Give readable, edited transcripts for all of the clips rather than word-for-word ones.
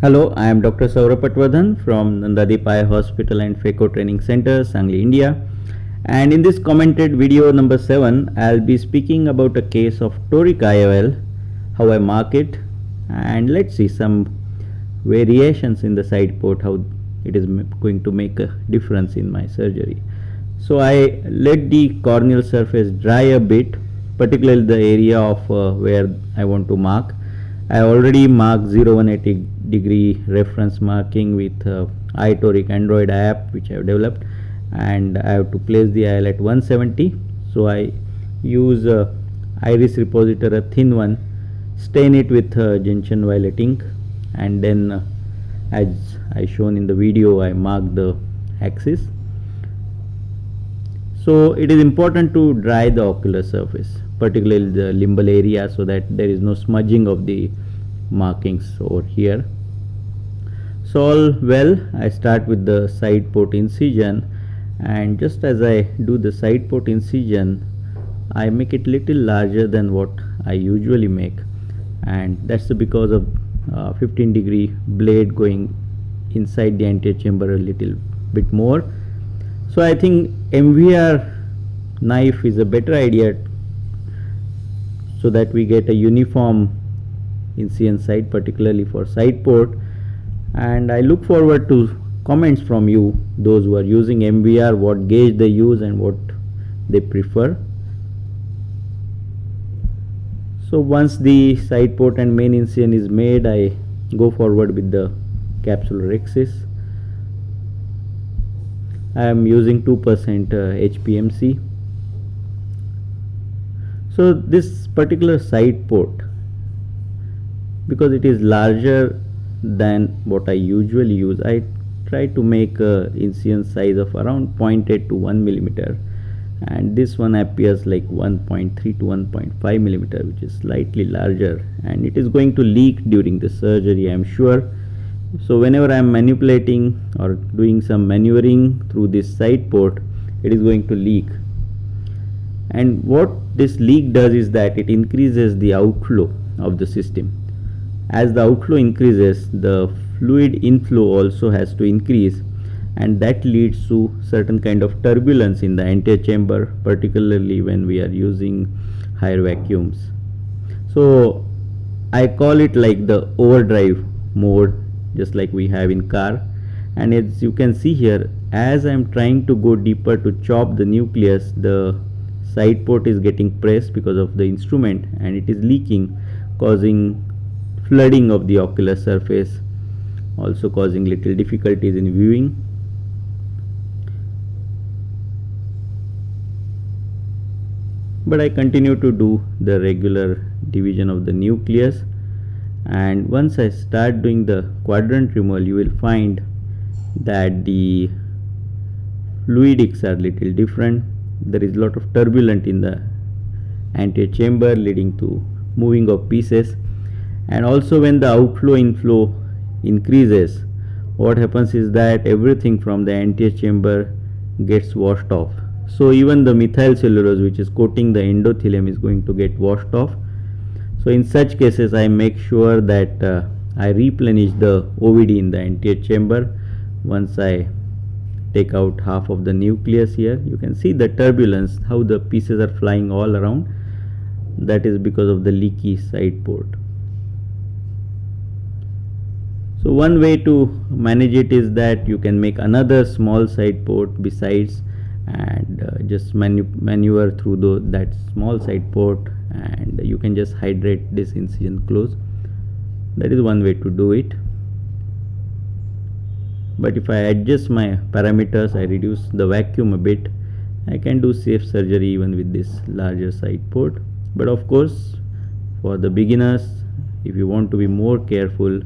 Hello, I am Dr. Saurabh Patwardhan from Nandadip Eye Hospital and FECO Training Center, Sangli, India. And in this commented video number 7, I'll be speaking about a case of toric IOL, how I mark it, and let's see some variations in the side port, how it is going to make a difference in my surgery. So I let the corneal surface dry a bit, particularly the area of where I want to mark. I already marked 0180 degree reference marking with iToric Android app which I have developed, and I have to place the IOL at 170. So I use iris repositor, a thin one, stain it with gentian violet ink, and then as I shown in the video, I mark the axis. So it is important to dry the ocular surface, particularly the limbal area, so that there is no smudging of the markings over here. So all well, I start with the side port incision, and just as I do the side port incision, I make it little larger than what I usually make, and that's because of 15 degree blade going inside the anterior chamber a little bit more. So I think MVR knife is a better idea, so that we get a uniform incision side, particularly for side port. And I look forward to comments from you, those who are using MVR, what gauge they use and what they prefer. So once the side port and main incision is made, I go forward with the capsular axis. I am using 2% HPMC. So this particular side port, because it is larger than what I usually use, I try to make a incision size of around 0.8 to 1 millimeter, and this one appears like 1.3 to 1.5 millimeter, which is slightly larger, and it is going to leak during the surgery, I am sure. So whenever I am manipulating or doing some maneuvering through this side port, it is going to leak. And what this leak does is that it increases the outflow of the system. As the outflow increases, the fluid inflow also has to increase, and that leads to certain kind of turbulence in the anterior chamber, particularly when we are using higher vacuums. So I call it like the overdrive mode, just like we have in car. And as you can see here, as I am trying to go deeper to chop the nucleus, the side port is getting pressed because of the instrument, and it is leaking, causing flooding of the ocular surface, also causing little difficulties in viewing. But I continue to do the regular division of the nucleus, and once I start doing the quadrant removal, you will find that the fluidics are little different. There is a lot of turbulence in the anterior chamber, leading to moving of pieces. And also when the outflow inflow increases, what happens is that everything from the anterior chamber gets washed off. So even the methyl cellulose, which is coating the endothelium, is going to get washed off. So in such cases, I make sure that I replenish the OVD in the anterior chamber. Once I take out half of the nucleus here, you can see the turbulence, how the pieces are flying all around. That is because of the leaky side port. So one way to manage it is that you can make another small side port besides, and just maneuver through that small side port, and you can just hydrate this incision close. That is one way to do it. But if I adjust my parameters, I reduce the vacuum a bit, I can do safe surgery even with this larger side port. But of course, for the beginners, if you want to be more careful,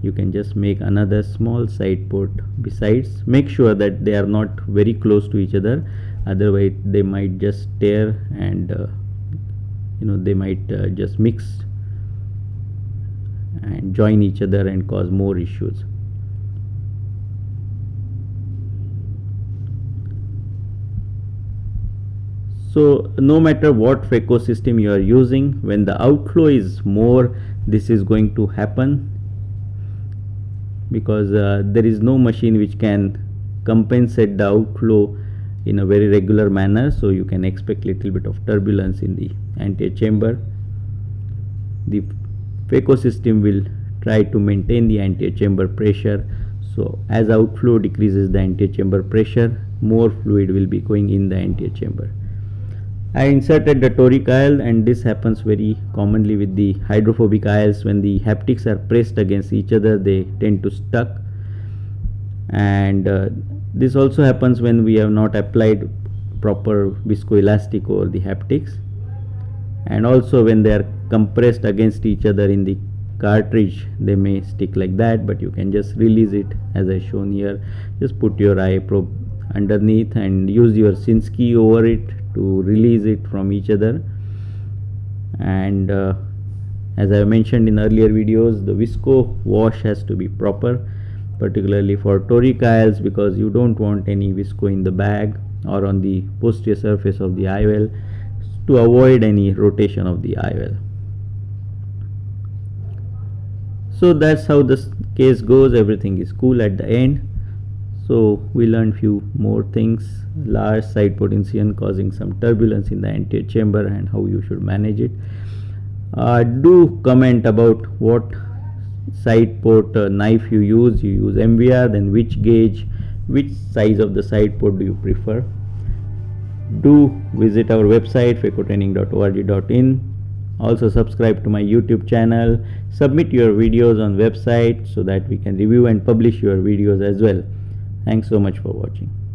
you can just make another small side port besides. Make sure that they are not very close to each other, otherwise they might just tear, and they might just mix and join each other and cause more issues. So no matter what FECO system you are using, when the outflow is more, this is going to happen. because there is no machine which can compensate the outflow in a very regular manner, so you can expect little bit of turbulence in the anterior chamber. The phaco system will try to maintain the anterior chamber pressure, so as outflow decreases the anterior chamber pressure, more fluid will be going in the anterior chamber. I inserted the toric aisle, and this happens very commonly with the hydrophobic aisles. When the haptics are pressed against each other, they tend to stuck, and this also happens when we have not applied proper viscoelastic over the haptics, and also when they are compressed against each other in the cartridge, they may stick like that, but you can just release it as I shown here. Just put your eye probe underneath and use your Sinskey over it to release it from each other. And as I mentioned in earlier videos, the visco wash has to be proper, particularly for toric aisles, because you don't want any visco in the bag or on the posterior surface of the IOL, to avoid any rotation of the IOL. So that's how this case goes. Everything is cool at the end. So we learned few more things: large side port incision causing some turbulence in the anterior chamber and how you should manage it. Do comment about what side port knife you use. You use MVR, then which gauge, which size of the side port do you prefer. Do visit our website phacotraining.org.in. Also subscribe to my YouTube channel. Submit your videos on website so that we can review and publish your videos as well. Thanks so much for watching.